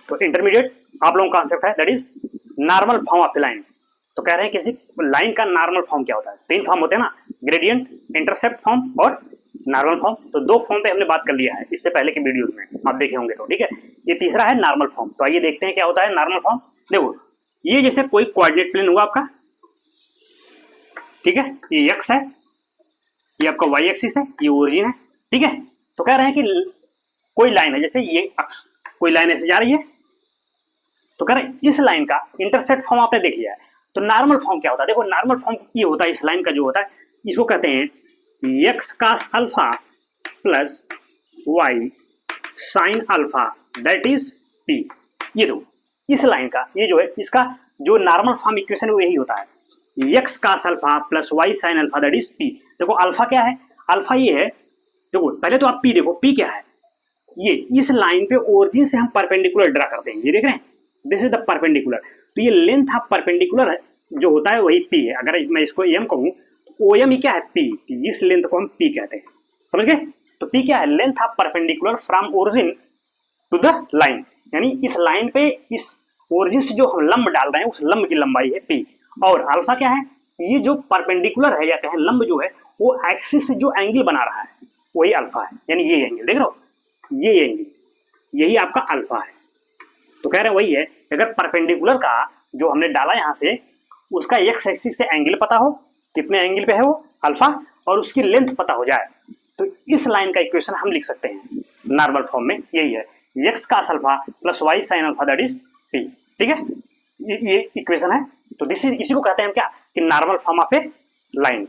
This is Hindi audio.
तो इंटरमीडिएट आप लोगों का कॉन्सेप्ट है that is normal form of line. तो कह रहे हैं किसी लाइन का नॉर्मल फॉर्म क्या होता है, 3 फॉर्म होते हैं ना, ग्रेडियंट, इंटरसेप्ट फॉर्म और नॉर्मल फॉर्म। तो 2 फॉर्म पे हमने बात कर लिया है इससे पहले के वीडियोस में, आप देखे होंगे तो ठीक है। ये तीसरा है नॉर्मल फॉर्म। तो आइए देखते हैं क्या होता है नॉर्मल फॉर्म। देखो ये जैसे कोई कोऑर्डिनेट प्लेन हुआ आपका, ठीक है, ये एक्स है, ये आपका वाई एक्सिस है, ये ओरिजिन है, ठीक है। तो कह रहे हैं कि कोई लाइन है, जैसे ये अक्ष, कोई लाइन ऐसे जा रही है, तो कह रहे हैं इस लाइन का इंटरसेप्ट फॉर्म आपने देख लिया है। तो नॉर्मल फॉर्म क्या होता है, देखो नॉर्मल फॉर्म ये होता है, इस लाइन का जो होता है इसको कहते हैं x cos alpha plus y sin alpha that is p. ये दो इस लाइन का, ये जो है इसका जो नॉर्मल फॉर्म इक्वेशन है वो यही होता है, x cos alpha plus y sin alpha that is p. देखो अल्फा क्या है, अल्फा ये है, देखो पहले तो आप पी देखो, पी क्या है, ये इस लाइन पे ओरिजिन से हम परपेंडिकुलर ड्रा करते हैं, ये देख रहे हैं, दिस इज द परपेंडिकुलर। तो ये लेंथ ऑफ परपेंडिकुलर है जो होता है वही पी है। अगर मैं इसको एम कहूँ तो ओ एम ही क्या है, पी, इस लेंथ को हम पी कहते हैं, समझ गए। तो पी क्या है, length of perpendicular from origin to the line, यानी इस लाइन पे इस ओरिजिन से जो हम लंब डाल रहे हैं उस लंब की लंबाई है पी। और अल्फा क्या है, ये जो परपेंडिकुलर है या कहें लंब जो है वो एक्सिस से जो एंगल बना रहा है वही अल्फा है, यानी ये एंगल देख रहे हो, ये एंगल, यही आपका अल्फा है। तो कह रहे हैं वही है, अगर परपेंडिकुलर का जो हमने डाला यहां से उसका एक्स एक्सिस से एंगल पता हो, कितने एंगल पे है वो अल्फा, और उसकी लेंथ पता हो जाए, तो इस लाइन का इक्वेशन हम लिख सकते हैं नॉर्मल फॉर्म में, यही है x cos alpha plus y sin alpha that is p, ठीक है। ये इक्वेशन है। तो इसी को कहते हैं हम क्या, कि normal form of A line.